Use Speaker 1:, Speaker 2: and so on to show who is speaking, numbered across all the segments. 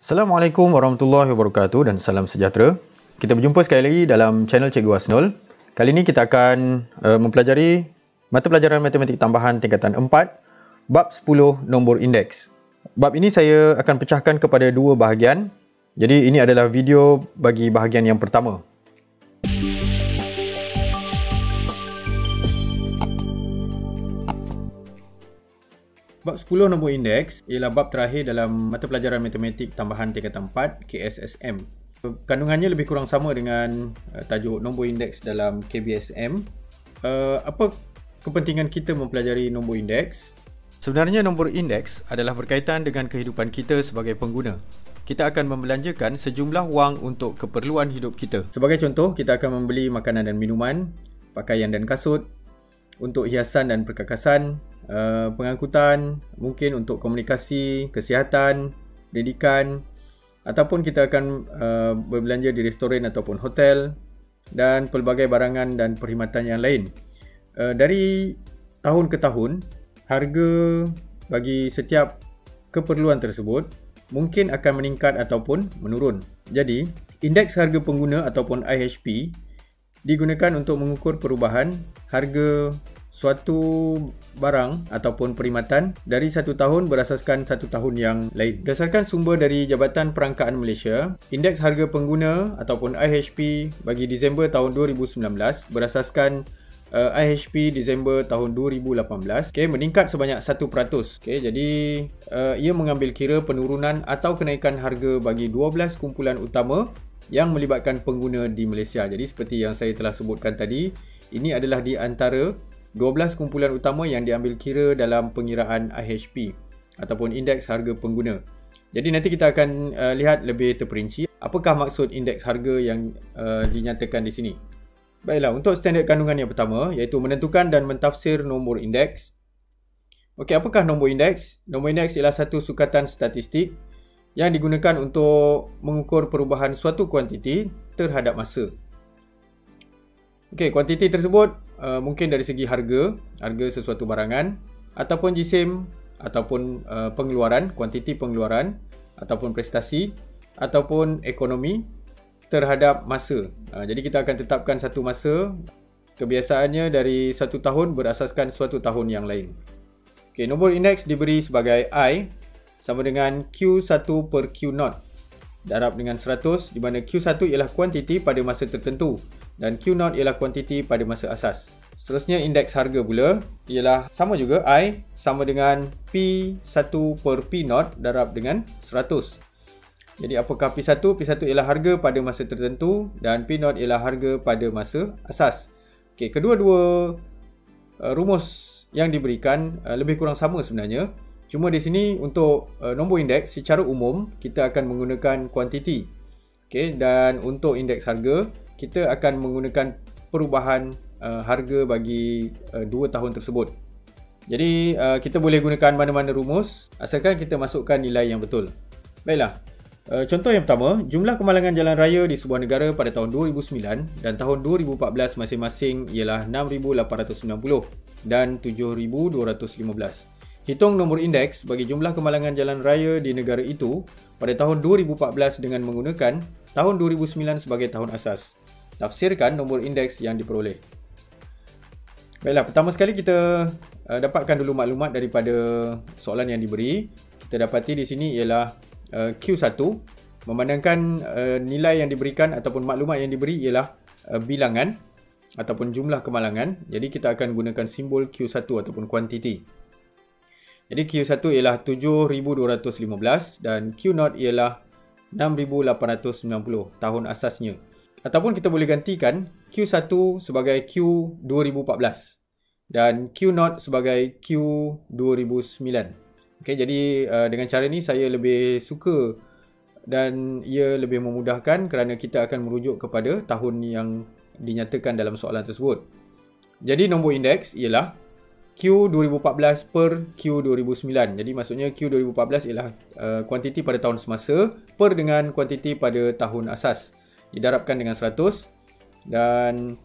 Speaker 1: Assalamualaikum warahmatullahi wabarakatuh dan salam sejahtera. Kita berjumpa sekali lagi dalam channel Cikgu Asnul. Kali ini kita akan mempelajari mata pelajaran matematik tambahan tingkatan 4, bab 10 nombor indeks. Bab ini saya akan pecahkan kepada dua bahagian. Jadi ini adalah video bagi bahagian yang pertama. Bab 10 nombor indeks ialah bab terakhir dalam mata pelajaran matematik tambahan tingkatan 4 KSSM. Kandungannya lebih kurang sama dengan tajuk nombor indeks dalam KBSM. Apa kepentingan kita mempelajari nombor indeks? Sebenarnya nombor indeks adalah berkaitan dengan kehidupan kita sebagai pengguna. Kita akan membelanjakan sejumlah wang untuk keperluan hidup kita. Sebagai contoh, kita akan membeli makanan dan minuman, pakaian dan kasut, untuk hiasan dan perkakasan, pengangkutan, mungkin untuk komunikasi, kesihatan, pendidikan, ataupun kita akan berbelanja di restoran ataupun hotel dan pelbagai barangan dan perkhidmatan yang lain. Dari tahun ke tahun, harga bagi setiap keperluan tersebut mungkin akan meningkat ataupun menurun. Jadi, indeks harga pengguna ataupun IHP digunakan untuk mengukur perubahan harga suatu barang ataupun perkhidmatan dari satu tahun berasaskan satu tahun yang lain. Berdasarkan sumber dari Jabatan Perangkaan Malaysia, indeks harga pengguna ataupun IHP bagi Disember tahun 2019 berasaskan IHP Disember tahun 2018 meningkat sebanyak 1%. Jadi ia mengambil kira penurunan atau kenaikan harga bagi 12 kumpulan utama yang melibatkan pengguna di Malaysia. Jadi seperti yang saya telah sebutkan tadi, ini adalah di antara 12 kumpulan utama yang diambil kira dalam pengiraan IHP ataupun indeks harga pengguna. Jadi nanti kita akan lihat lebih terperinci apakah maksud indeks harga yang dinyatakan di sini. Baiklah, untuk standard kandungan yang pertama iaitu menentukan dan mentafsir nombor indeks. Okey, apakah nombor indeks? Nombor indeks ialah satu sukatan statistik yang digunakan untuk mengukur perubahan suatu kuantiti terhadap masa. Okey, kuantiti tersebut mungkin dari segi harga sesuatu barangan, ataupun jisim, ataupun pengeluaran, kuantiti pengeluaran, ataupun prestasi, ataupun ekonomi terhadap masa. Jadi kita akan tetapkan satu masa, kebiasaannya dari satu tahun berasaskan suatu tahun yang lain. Okey, nombor indeks diberi sebagai I sama dengan Q1 per Q0 darab dengan 100, di mana Q1 ialah kuantiti pada masa tertentu dan Q0 ialah kuantiti pada masa asas. Seterusnya indeks harga pula ialah sama juga, I sama dengan P1 per P0 darab dengan 100. Jadi apakah P1? P1 ialah harga pada masa tertentu dan P0 ialah harga pada masa asas. Okey, kedua-dua rumus yang diberikan lebih kurang sama sebenarnya. Cuma di sini untuk nombor indeks secara umum kita akan menggunakan kuantiti. Okey, dan untuk indeks harga kita akan menggunakan perubahan harga bagi 2 tahun tersebut. Jadi kita boleh gunakan mana-mana rumus asalkan kita masukkan nilai yang betul. Baiklah, contoh yang pertama, jumlah kemalangan jalan raya di sebuah negara pada tahun 2009 dan tahun 2014 masing-masing ialah 6,890 dan 7,215. Hitung nombor indeks bagi jumlah kemalangan jalan raya di negara itu pada tahun 2014 dengan menggunakan tahun 2009 sebagai tahun asas. Tafsirkan nombor indeks yang diperoleh. Baiklah, pertama sekali kita dapatkan dulu maklumat daripada soalan yang diberi. Kita dapati di sini ialah Q1, memandangkan nilai yang diberikan ataupun maklumat yang diberi ialah bilangan ataupun jumlah kemalangan. Jadi kita akan gunakan simbol Q1 ataupun kuantiti. Jadi Q1 ialah 7,215 dan Q0 ialah 6,890 tahun asasnya. Ataupun kita boleh gantikan Q1 sebagai Q2014 dan Q0 sebagai Q2009. Okey, jadi dengan cara ni saya lebih suka dan ia lebih memudahkan kerana kita akan merujuk kepada tahun yang dinyatakan dalam soalan tersebut. Jadi nombor indeks ialah Q2014 per Q2009. Jadi maksudnya Q2014 ialah kuantiti pada tahun semasa per dengan kuantiti pada tahun asas. Didarabkan dengan 100 dan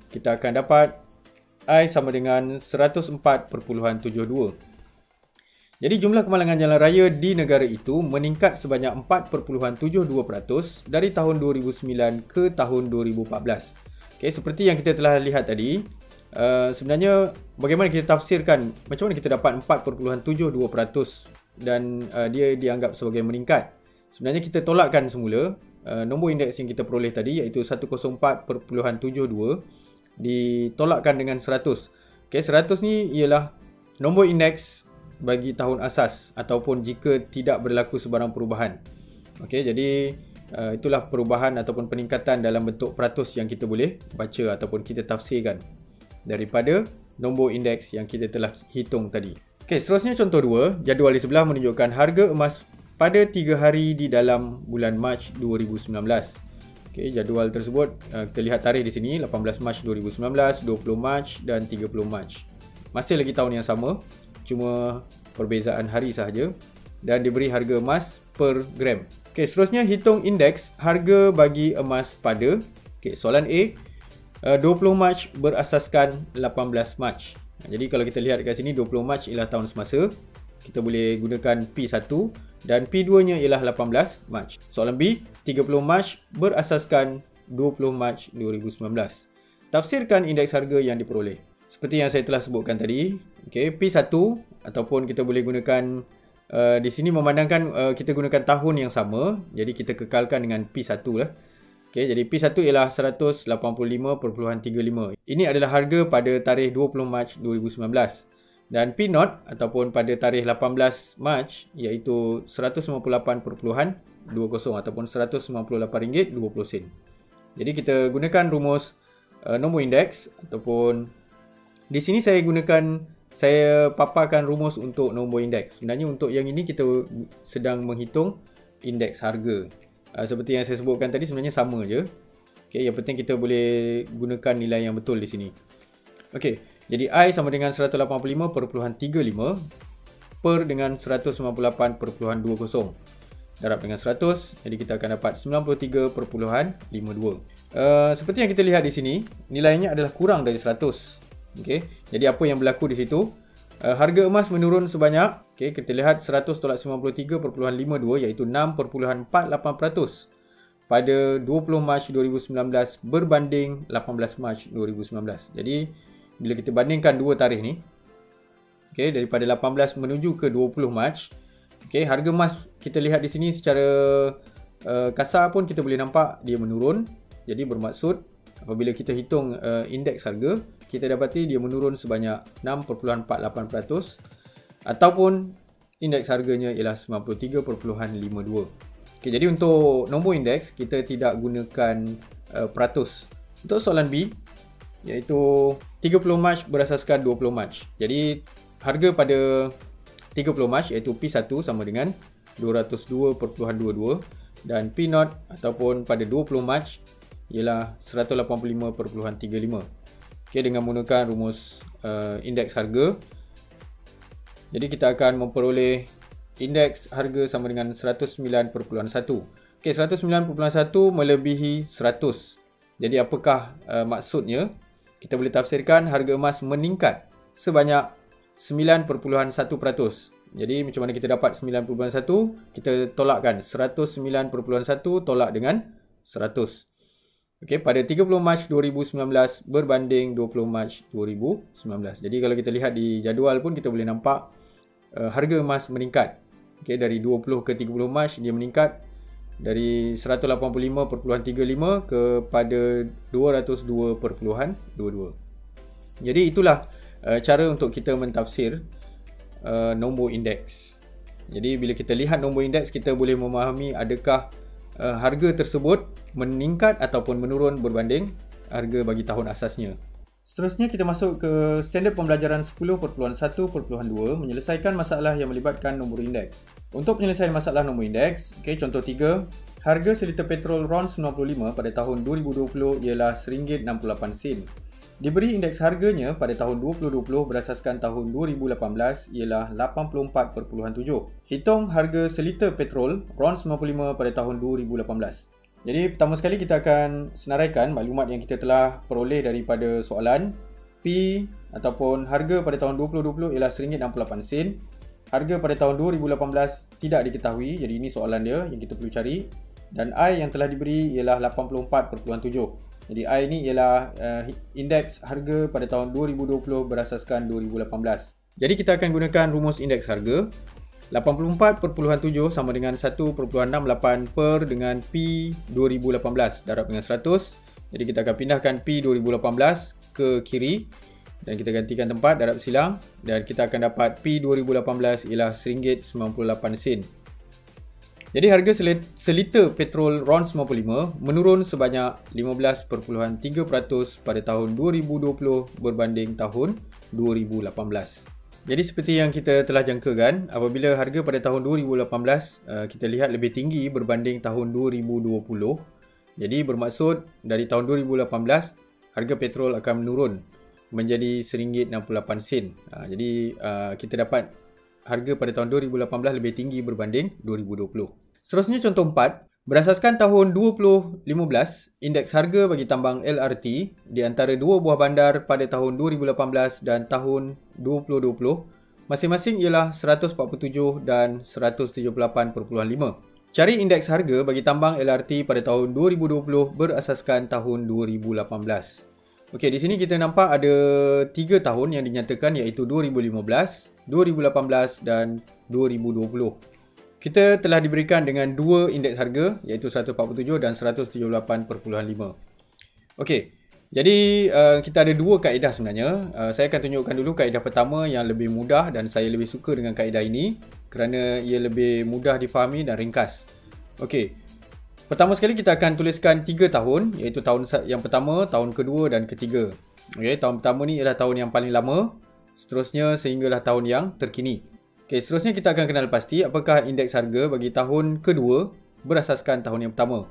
Speaker 1: kita akan dapat I sama dengan 104.72. Jadi jumlah kemalangan jalan raya di negara itu meningkat sebanyak 4.72% dari tahun 2009 ke tahun 2014. Okay, seperti yang kita telah lihat tadi, sebenarnya bagaimana kita tafsirkan macam mana kita dapat 4.72% dan dia dianggap sebagai meningkat. Sebenarnya kita tolakkan semula nombor indeks yang kita peroleh tadi, iaitu 104.72 ditolakkan dengan 100. Okay, 100 ni ialah nombor indeks bagi tahun asas ataupun jika tidak berlaku sebarang perubahan. Okey, jadi itulah perubahan ataupun peningkatan dalam bentuk peratus yang kita boleh baca ataupun kita tafsirkan daripada nombor indeks yang kita telah hitung tadi. Okey, seterusnya contoh 2, jadual di sebelah menunjukkan harga emas pada 3 hari di dalam bulan Mac 2019. Okey, jadual tersebut kita lihat tarikh di sini, 18 Mac 2019, 20 Mac dan 30 Mac. Masih lagi tahun yang sama, cuma perbezaan hari sahaja, dan diberi harga emas per gram. Okey, seterusnya hitung indeks harga bagi emas pada. Okey, soalan A, 20 Mac berasaskan 18 Mac. Jadi kalau kita lihat kat sini, 20 Mac ialah tahun semasa, kita boleh gunakan P1 dan P2 nya ialah 18 Mac. Soalan B, 30 Mac berasaskan 20 Mac 2019. Tafsirkan indeks harga yang diperoleh. Seperti yang saya telah sebutkan tadi, okay, P1 ataupun kita boleh gunakan di sini memandangkan kita gunakan tahun yang sama, jadi kita kekalkan dengan P1 lah. Okay, jadi P1 ialah 185.35. Ini adalah harga pada tarikh 20 Mac 2019. Dan P0 ataupun pada tarikh 18 Mac iaitu 158.20 ataupun RM198.20. Jadi kita gunakan rumus nombor indeks ataupun di sini saya paparkan rumus untuk nombor indeks. Sebenarnya untuk yang ini kita sedang menghitung indeks harga. Seperti yang saya sebutkan tadi, sebenarnya sama je. Okay, yang penting kita boleh gunakan nilai yang betul di sini. Okey, jadi I sama dengan 185.35 per dengan 198.20. Darab dengan 100, jadi kita akan dapat 93.52. Seperti yang kita lihat di sini, nilainya adalah kurang dari 100. Okay. Jadi apa yang berlaku di situ? Harga emas menurun sebanyak, okay, kita lihat 100 tolak 93.52 iaitu 6.48% pada 20 Mac 2019 berbanding 18 Mac 2019. Jadi bila kita bandingkan dua tarikh ni, okay, daripada 18 menuju ke 20 Mac, okay, harga emas kita lihat di sini secara kasar pun kita boleh nampak dia menurun. Jadi bermaksud apabila kita hitung indeks harga, kita dapati dia menurun sebanyak 6.48% ataupun indeks harganya ialah 93.52. Okay, jadi untuk nombor indeks kita tidak gunakan peratus. Untuk soalan B iaitu 30 Mac berasaskan 20 Mac. Jadi harga pada 30 Mac iaitu P1 sama dengan 202.22 dan P0 ataupun pada 20 Mac ialah 185.35. Okay, dengan menggunakan rumus indeks harga, jadi kita akan memperoleh indeks harga sama dengan 109.1. Okay, 109.1 melebihi 100. Jadi apakah maksudnya? Kita boleh tafsirkan harga emas meningkat sebanyak 9.1%. Jadi macam mana kita dapat 9.1? Kita tolakkan 109.1 tolak dengan 100. Okey, pada 30 Mac 2019 berbanding 20 Mac 2019. Jadi kalau kita lihat di jadual pun kita boleh nampak harga emas meningkat. Okey, dari 20 ke 30 Mac dia meningkat dari 185.35 kepada 202.22. Jadi itulah cara untuk kita mentafsir nombor indeks. Jadi bila kita lihat nombor indeks, kita boleh memahami adakah harga tersebut meningkat ataupun menurun berbanding harga bagi tahun asasnya. Seterusnya kita masuk ke standard pembelajaran 10.1.2 menyelesaikan masalah yang melibatkan nombor indeks. Untuk penyelesaian masalah nombor indeks, okay, contoh 3, harga seliter petrol RON 95 pada tahun 2020 ialah RM1.68. Diberi indeks harganya pada tahun 2020 berasaskan tahun 2018 ialah 84.7. Hitung harga seliter petrol RON 95 pada tahun 2018. Jadi pertama sekali kita akan senaraikan maklumat yang kita telah peroleh daripada soalan. P ataupun harga pada tahun 2020 ialah RM1.68. harga pada tahun 2018 tidak diketahui, jadi ini soalan dia yang kita perlu cari. Dan I yang telah diberi ialah 84.7. Jadi I ni ialah indeks harga pada tahun 2020 berasaskan 2018. Jadi kita akan gunakan rumus indeks harga. 84.7 sama dengan 1.68 per dengan P 2018 darab dengan 100. Jadi kita akan pindahkan P 2018 ke kiri dan kita gantikan tempat darab silang, dan kita akan dapat P 2018 ialah RM1.98. Jadi harga seliter petrol RON 95 menurun sebanyak 15.3% pada tahun 2020 berbanding tahun 2018. Jadi seperti yang kita telah jangkakan, apabila harga pada tahun 2018 kita lihat lebih tinggi berbanding tahun 2020. Jadi bermaksud dari tahun 2018 harga petrol akan menurun menjadi RM1.68. Jadi kita dapat harga pada tahun 2018 lebih tinggi berbanding 2020. Seterusnya contoh 4. Berasaskan tahun 2015, indeks harga bagi tambang LRT di antara dua buah bandar pada tahun 2018 dan tahun 2020 masing-masing ialah 147 dan 178.5. Cari indeks harga bagi tambang LRT pada tahun 2020 berasaskan tahun 2018. Okey, di sini kita nampak ada 3 tahun yang dinyatakan, iaitu 2015, 2018 dan 2020. Kita telah diberikan dengan dua indeks harga, iaitu 147 dan 178.5. Okey, jadi kita ada dua kaedah sebenarnya. Saya akan tunjukkan dulu kaedah pertama yang lebih mudah, dan saya lebih suka dengan kaedah ini kerana ia lebih mudah difahami dan ringkas. Okey, pertama sekali kita akan tuliskan 3 tahun, iaitu tahun yang pertama, tahun kedua dan ketiga. Okey, tahun pertama ni ialah tahun yang paling lama, seterusnya sehinggalah tahun yang terkini. Okey, seterusnya kita akan kenal pasti apakah indeks harga bagi tahun kedua berasaskan tahun yang pertama.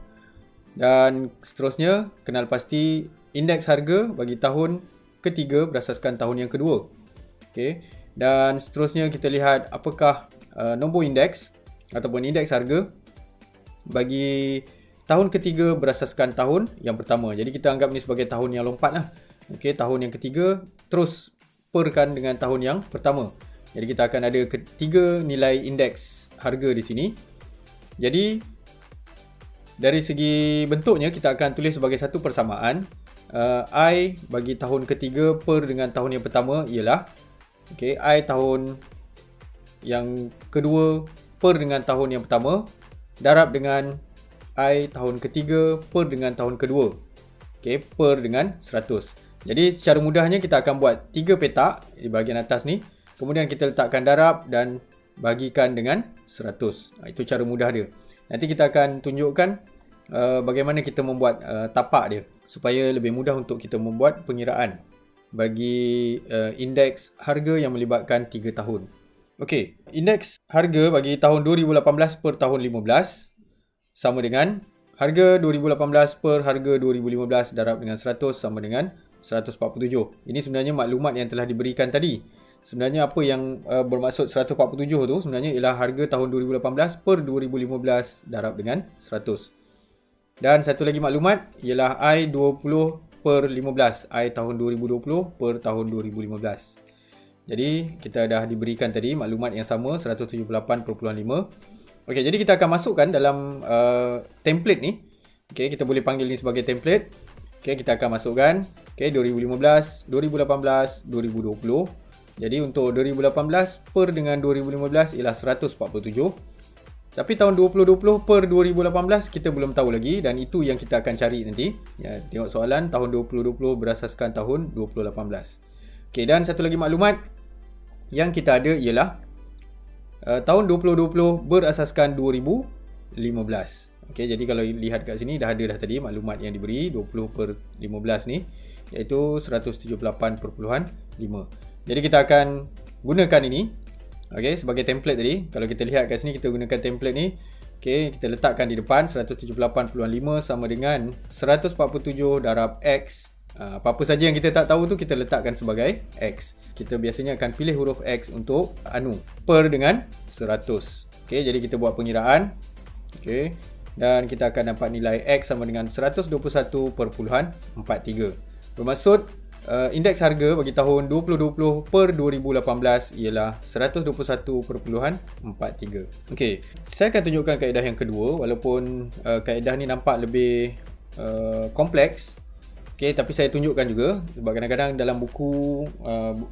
Speaker 1: Dan seterusnya kenal pasti indeks harga bagi tahun ketiga berasaskan tahun yang kedua. Okey, dan seterusnya kita lihat apakah nombor indeks ataupun indeks harga bagi tahun ketiga berasaskan tahun yang pertama. Jadi kita anggap ni sebagai tahun yang lompat lah. Okey, tahun yang ketiga terus perkan dengan tahun yang pertama. Jadi kita akan ada ketiga nilai indeks harga di sini. Jadi dari segi bentuknya kita akan tulis sebagai satu persamaan. I bagi tahun ketiga per dengan tahun yang pertama ialah I tahun yang kedua per dengan tahun yang pertama darab dengan I tahun ketiga per dengan tahun kedua. Per dengan 100. Jadi secara mudahnya kita akan buat 3 petak di bahagian atas ni. Kemudian kita letakkan darab dan bagikan dengan 100. Itu cara mudah dia. Nanti kita akan tunjukkan bagaimana kita membuat tapak dia supaya lebih mudah untuk kita membuat pengiraan bagi indeks harga yang melibatkan 3 tahun. Okey, indeks harga bagi tahun 2018 per tahun 15 sama dengan harga 2018 per harga 2015 darab dengan 100 sama dengan 147. Ini sebenarnya maklumat yang telah diberikan tadi. Sebenarnya apa yang bermaksud 147 tu sebenarnya ialah harga tahun 2018 per 2015 darab dengan 100. Dan satu lagi maklumat ialah I 20 per 15. I tahun 2020 per tahun 2015. Jadi kita dah diberikan tadi maklumat yang sama 178.5. Okey, jadi kita akan masukkan dalam template ni. Okey, kita boleh panggil ni sebagai template. Okey, kita akan masukkan 2015, 2018, 2020. Jadi untuk 2018 per dengan 2015 ialah 147. Tapi tahun 2020 per 2018 kita belum tahu lagi, dan itu yang kita akan cari nanti. Ya, tengok soalan tahun 2020 berasaskan tahun 2018. Okey, dan satu lagi maklumat yang kita ada ialah tahun 2020 berasaskan 2015. Okey, jadi kalau lihat kat sini dah ada dah tadi maklumat yang diberi 20 per 15 ni, iaitu 178.5. Jadi kita akan gunakan ini sebagai template tadi. Kalau kita lihat kat sini kita gunakan template ni. Kita letakkan di depan 178.5 sama dengan 147 darab X. Apa-apa saja yang kita tak tahu tu kita letakkan sebagai X. Kita biasanya akan pilih huruf X untuk per dengan 100. Jadi kita buat pengiraan. Dan kita akan dapat nilai X sama dengan 121.43. Bermaksud indeks harga bagi tahun 2020 per 2018 ialah 121.43. Okey, saya akan tunjukkan kaedah yang kedua walaupun kaedah ni nampak lebih kompleks. Okey, tapi saya tunjukkan juga sebab kadang-kadang dalam buku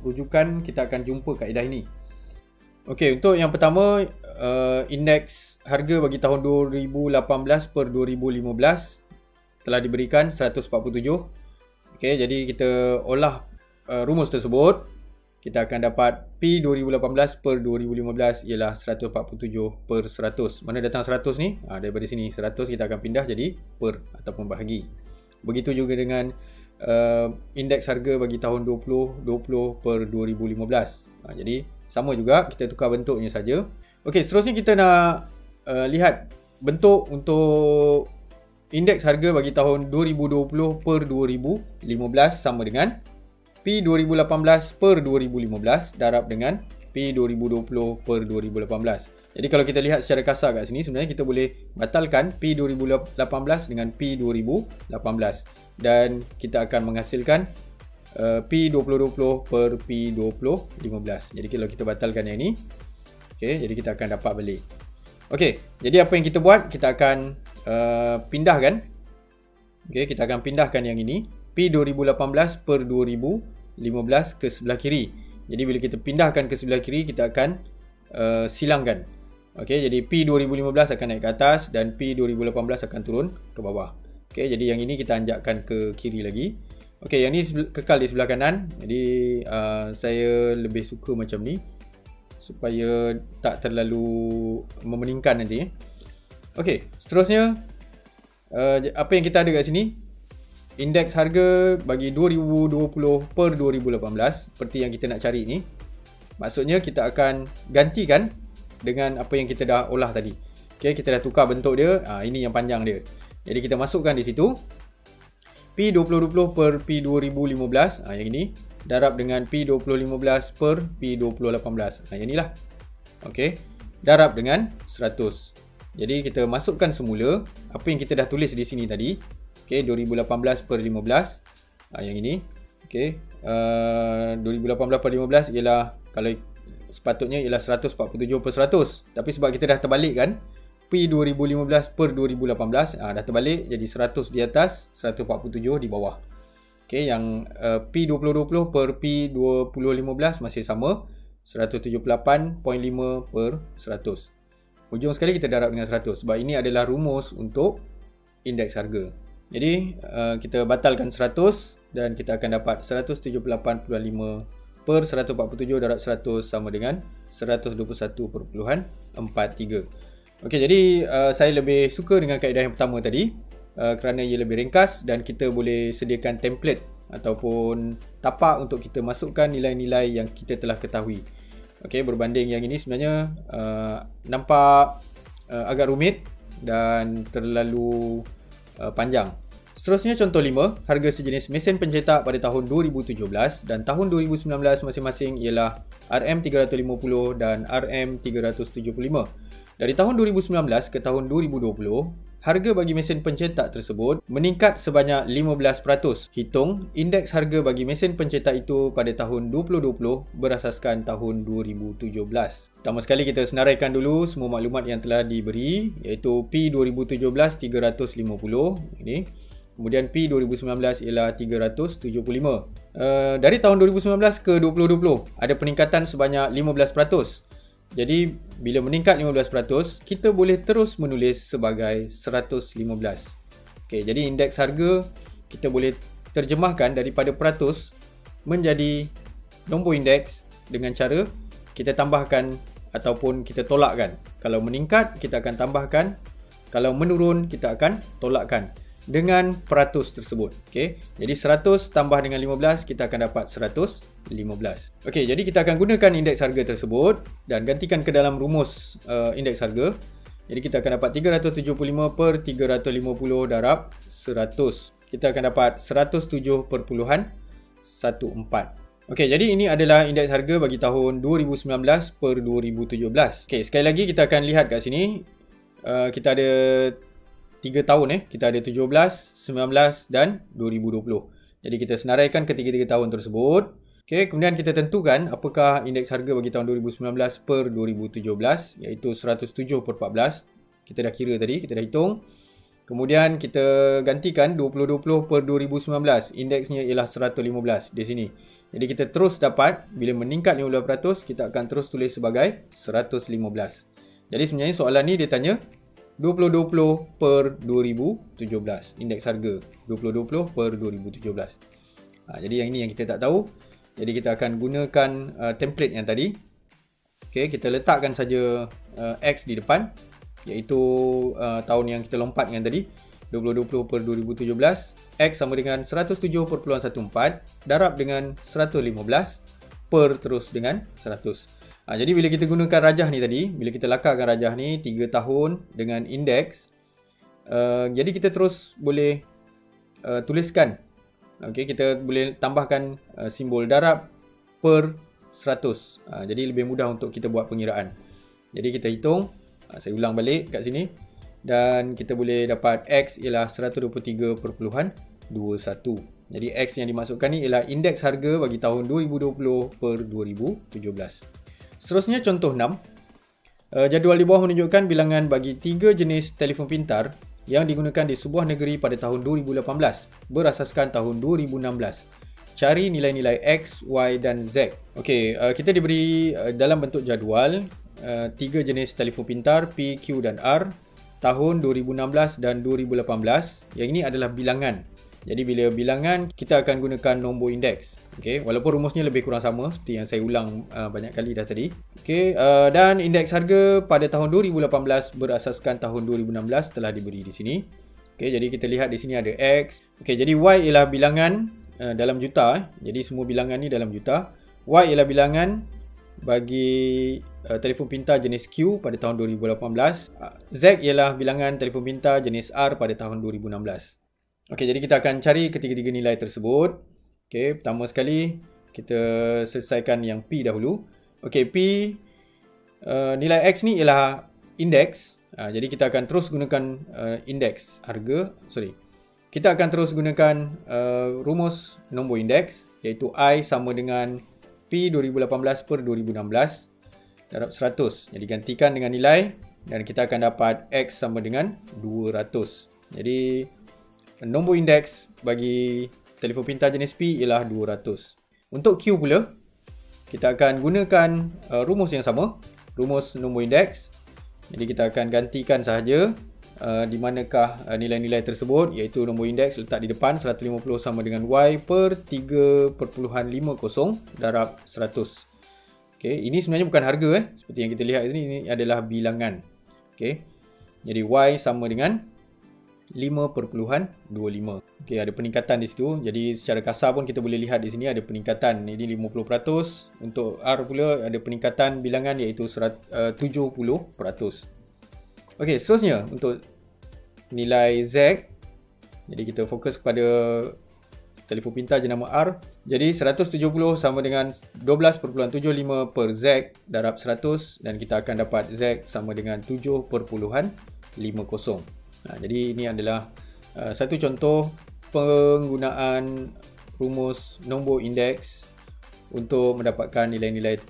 Speaker 1: rujukan kita akan jumpa kaedah ini. Okey, untuk yang pertama indeks harga bagi tahun 2018 per 2015 telah diberikan 147. Okey, jadi kita olah rumus tersebut. Kita akan dapat P 2018 per 2015 ialah 147 per 100. Mana datang 100 ni? Daripada sini 100 kita akan pindah jadi per ataupun bahagi. Begitu juga dengan indeks harga bagi tahun 2020 per 2015. Jadi sama juga, kita tukar bentuknya saja. Okey, seterusnya kita nak lihat bentuk untuk indeks harga bagi tahun 2020 per 2015 sama dengan P 2018 per 2015 darab dengan P 2020 per 2018. Jadi kalau kita lihat secara kasar kat sini, sebenarnya kita boleh batalkan P 2018 dengan P 2018 dan kita akan menghasilkan P 2020 per P 2015. Jadi kalau kita batalkan yang ini, okay, jadi kita akan dapat balik. Okey, jadi apa yang kita buat? Kita akan pindahkan. Okey, kita akan pindahkan yang ini P 2018 per 2015 ke sebelah kiri. Jadi bila kita pindahkan ke sebelah kiri, kita akan silangkan. Okey, jadi P 2015 akan naik ke atas dan P 2018 akan turun ke bawah. Okey, jadi yang ini kita anjakkan ke kiri lagi. Okey, yang ni kekal di sebelah kanan. Jadi saya lebih suka macam ni supaya tak terlalu memeningkan nanti. Okey, seterusnya apa yang kita ada kat sini, indeks harga bagi 2020 per 2018 seperti yang kita nak cari ni. Maksudnya kita akan gantikan dengan apa yang kita dah olah tadi. Okey, kita dah tukar bentuk dia. Ini yang panjang dia. Jadi kita masukkan di situ P 2020 per P 2015, yang ini darab dengan P 2015 per P 2018. Yang inilah. Okey, darab dengan 100. Jadi kita masukkan semula apa yang kita dah tulis di sini tadi. Okey, 2018 per 15. Yang ini. Okey, 2018 per 15 ialah, kalau sepatutnya ialah 147 per 100. Tapi sebab kita dah terbalikkan P 2015 per 2018, dah terbalik jadi 100 di atas, 147 di bawah. Okey, yang P 2020 per P 2015 masih sama, 178.5 per 100. Ujung sekali kita darab dengan 100 sebab ini adalah rumus untuk indeks harga. Jadi kita batalkan 100 dan kita akan dapat 178.5 per 147 darab 100 sama dengan 121.43. Okey, jadi saya lebih suka dengan kaedah yang pertama tadi kerana ia lebih ringkas dan kita boleh sediakan template ataupun tapak untuk kita masukkan nilai-nilai yang kita telah ketahui. Okey, berbanding yang ini sebenarnya nampak agak rumit dan terlalu panjang. Seterusnya contoh 5, harga sejenis mesin pencetak pada tahun 2017 dan tahun 2019 masing-masing ialah RM350 dan RM375. Dari tahun 2019 ke tahun 2020, harga bagi mesin pencetak tersebut meningkat sebanyak 15%. Hitung indeks harga bagi mesin pencetak itu pada tahun 2020 berasaskan tahun 2017. Pertama sekali kita senaraikan dulu semua maklumat yang telah diberi, iaitu P 2017 350 ini. Kemudian P 2019 ialah 375. Dari tahun 2019 ke 2020 ada peningkatan sebanyak 15%. Jadi bila meningkat 15%, kita boleh terus menulis sebagai 115. Okey, jadi indeks harga kita boleh terjemahkan daripada peratus menjadi nombor indeks dengan cara kita tambahkan ataupun kita tolakkan. Kalau meningkat kita akan tambahkan, kalau menurun kita akan tolakkan dengan peratus tersebut. Okey, jadi 100 tambah dengan 15 kita akan dapat 115. Okey, jadi kita akan gunakan indeks harga tersebut dan gantikan ke dalam rumus indeks harga. Jadi kita akan dapat 375 per 350 darab 100. Kita akan dapat 107.14. Okey, jadi ini adalah indeks harga bagi tahun 2019 per 2017. Okey, sekali lagi kita akan lihat kat sini. Kita ada 3 tahun. Kita ada 17, 19 dan 2020. Jadi kita senaraikan ketiga-tiga tahun tersebut. Okey, kemudian kita tentukan apakah indeks harga bagi tahun 2019 per 2017, iaitu 107/14. Kita dah kira tadi, kita dah hitung. Kemudian kita gantikan 2020 per 2019, indeksnya ialah 115 di sini. Jadi kita terus dapat, bila meningkat 15%, kita akan terus tulis sebagai 115. Jadi sebenarnya soalan ni dia tanya 2020 per 2017, indeks harga 2020 per 2017. Jadi yang ini yang kita tak tahu. Jadi kita akan gunakan template yang tadi. Okey, kita letakkan saja X di depan, iaitu tahun yang kita lompatkan tadi, 2020 per 2017. X sama dengan 107.14 darab dengan 115 per terus dengan 100. Jadi bila kita gunakan rajah ni tadi, bila kita lakarkan rajah ni 3 tahun dengan indeks, jadi kita terus boleh tuliskan. Okey, kita boleh tambahkan simbol darab per 100. Jadi lebih mudah untuk kita buat pengiraan. Jadi kita hitung, saya ulang balik kat sini, dan kita boleh dapat X ialah 123.21. Jadi X yang dimasukkan ni ialah indeks harga bagi tahun 2020 per 2017. Seterusnya contoh 6. Jadual di bawah menunjukkan bilangan bagi 3 jenis telefon pintar yang digunakan di sebuah negeri pada tahun 2018 berasaskan tahun 2016. Cari nilai-nilai X, Y dan Z. Okey, kita diberi dalam bentuk jadual 3 jenis telefon pintar P, Q dan R tahun 2016 dan 2018. Yang ini adalah bilangan. Jadi bila bilangan, kita akan gunakan nombor indeks. Okey, walaupun rumusnya lebih kurang sama seperti yang saya ulang banyak kali dah tadi. Okey, dan indeks harga pada tahun 2018 berasaskan tahun 2016 telah diberi di sini. Okey, jadi kita lihat di sini ada X. Okey, jadi Y ialah bilangan dalam juta. Jadi semua bilangan ni dalam juta. Y ialah bilangan bagi telefon pintar jenis Q pada tahun 2018. Z ialah bilangan telefon pintar jenis R pada tahun 2016. Okey, jadi kita akan cari ketiga-tiga nilai tersebut. Okey, pertama sekali kita selesaikan yang P dahulu. Okey, P nilai X ni ialah indeks. Jadi kita akan terus gunakan indeks harga. Kita akan terus gunakan rumus nombor indeks, iaitu I sama dengan P 2018 per 2016 darab 100. Jadi gantikan dengan nilai dan kita akan dapat X sama dengan 200. Jadi nombor indeks bagi telefon pintar jenis P ialah 200. Untuk Q pula, kita akan gunakan rumus yang sama, rumus nombor indeks. Jadi kita akan gantikan sahaja di manakah nilai-nilai tersebut, iaitu nombor indeks letak di depan 150 sama dengan Y per 3.50 darab 100. Okay, ini sebenarnya bukan harga seperti yang kita lihat ini adalah bilangan. Okay, jadi Y sama dengan 5.25. Okey, ada peningkatan di situ. Jadi secara kasar pun kita boleh lihat di sini ada peningkatan. Ini 50%. Untuk R pula ada peningkatan bilangan iaitu 70%. Okey, seterusnya untuk nilai Z. Jadi kita fokus kepada telefon pintar jenama R. Jadi 170 sama dengan 12.75 per Z darab 100 dan kita akan dapat Z sama dengan 7.50. Jadi ini adalah satu contoh penggunaan rumus nombor indeks untuk mendapatkan nilai-nilai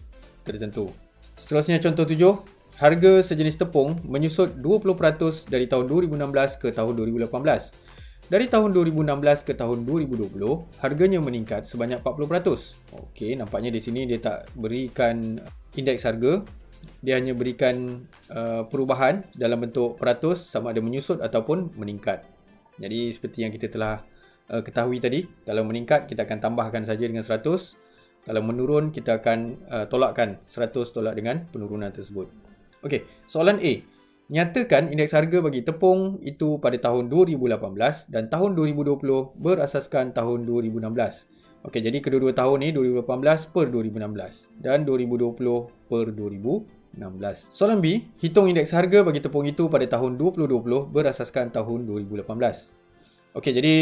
Speaker 1: tertentu. Seterusnya contoh 7. Harga sejenis tepung menyusut 20% dari tahun 2016 ke tahun 2018. Dari tahun 2016 ke tahun 2020, harganya meningkat sebanyak 40%. Okey, nampaknya di sini dia tak berikan indeks harga. Dia hanya berikan perubahan dalam bentuk peratus sama ada menyusut ataupun meningkat. Jadi seperti yang kita telah ketahui tadi, kalau meningkat kita akan tambahkan saja dengan 100. Kalau menurun kita akan tolakkan 100 tolak dengan penurunan tersebut. Okey, soalan A. Nyatakan indeks harga bagi tepung itu pada tahun 2018 dan tahun 2020 berasaskan tahun 2016. Okey, jadi kedua-dua tahun ni 2018 per 2016 dan 2020 per 2016. Soalan B, hitung indeks harga bagi tepung itu pada tahun 2020 berasaskan tahun 2018. Okey, jadi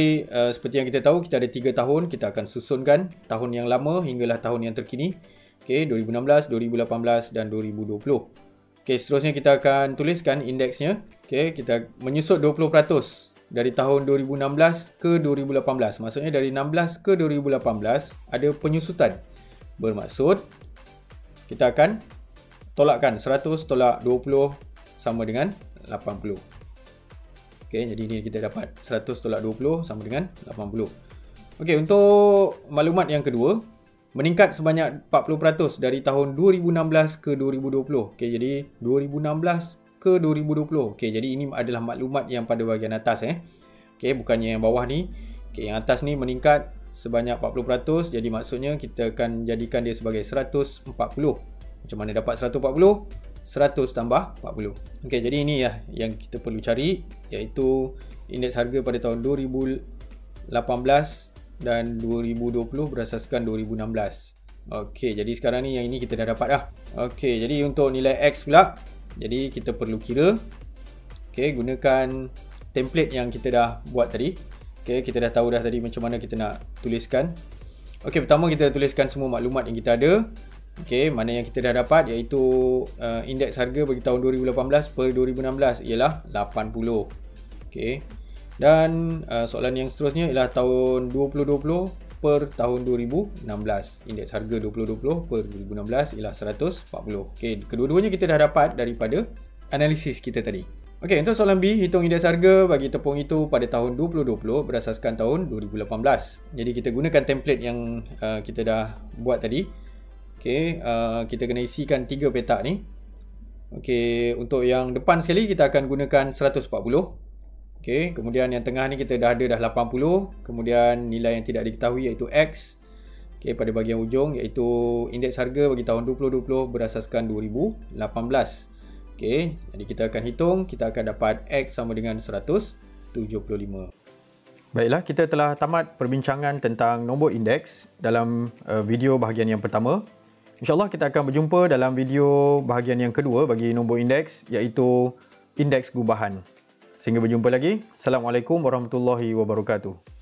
Speaker 1: seperti yang kita tahu, kita ada 3 tahun, kita akan susunkan tahun yang lama hinggalah tahun yang terkini. Okey, 2016, 2018 dan 2020. Okey, seterusnya kita akan tuliskan indeksnya. Okey, kita menyusut 20%. dari tahun 2016 ke 2018. Maksudnya dari 16 ke 2018 ada penyusutan. Bermaksud kita akan tolakkan 100 tolak 20 sama dengan 80. Okey, jadi ini kita dapat 100 tolak 20 sama dengan 80. Okey, untuk maklumat yang kedua, meningkat sebanyak 40% dari tahun 2016 ke 2020. Okey, jadi 2016 ke 2020. Okey, jadi ini adalah maklumat yang pada bahagian atas Okey, bukannya yang bawah ni. Okey, yang atas ni meningkat sebanyak 40%, jadi maksudnya kita akan jadikan dia sebagai 140. Macam mana dapat 140? 100 tambah 40. Okey, jadi ini yang kita perlu cari, iaitu indeks harga pada tahun 2018 dan 2020 berasaskan 2016. Okey, jadi sekarang ni yang ini kita dah dapat dah. Okey, jadi untuk nilai X pula, jadi kita perlu kira. Okey, gunakan template yang kita dah buat tadi. Okey, kita dah tahu dah tadi macam mana kita nak tuliskan. Okey, pertama kita tuliskan semua maklumat yang kita ada. Okey, mana yang kita dah dapat, iaitu indeks harga bagi tahun 2018 per 2016 ialah 80. Okey. Dan soalan yang seterusnya ialah tahun 2020 per tahun 2016. Indeks harga 2020 per 2016 ialah 140. Okey, kedua-duanya kita dah dapat daripada analisis kita tadi. Okey, untuk soalan B, hitung indeks harga bagi tepung itu pada tahun 2020 berasaskan tahun 2018. Jadi kita gunakan template yang kita dah buat tadi. Okey, kita kena isikan 3 petak ni. Okey, untuk yang depan sekali kita akan gunakan 140. Okey, kemudian yang tengah ni kita dah ada dah 80. Kemudian nilai yang tidak diketahui iaitu X. Okey, pada bahagian ujung iaitu indeks harga bagi tahun 2020 berasaskan 2018. Okey, jadi kita akan hitung, kita akan dapat X sama dengan 175. Baiklah, kita telah tamat perbincangan tentang nombor indeks dalam video bahagian yang pertama. InsyaAllah kita akan berjumpa dalam video bahagian yang kedua bagi nombor indeks, iaitu indeks gubahan. Sehingga berjumpa lagi. Assalamualaikum warahmatullahi wabarakatuh.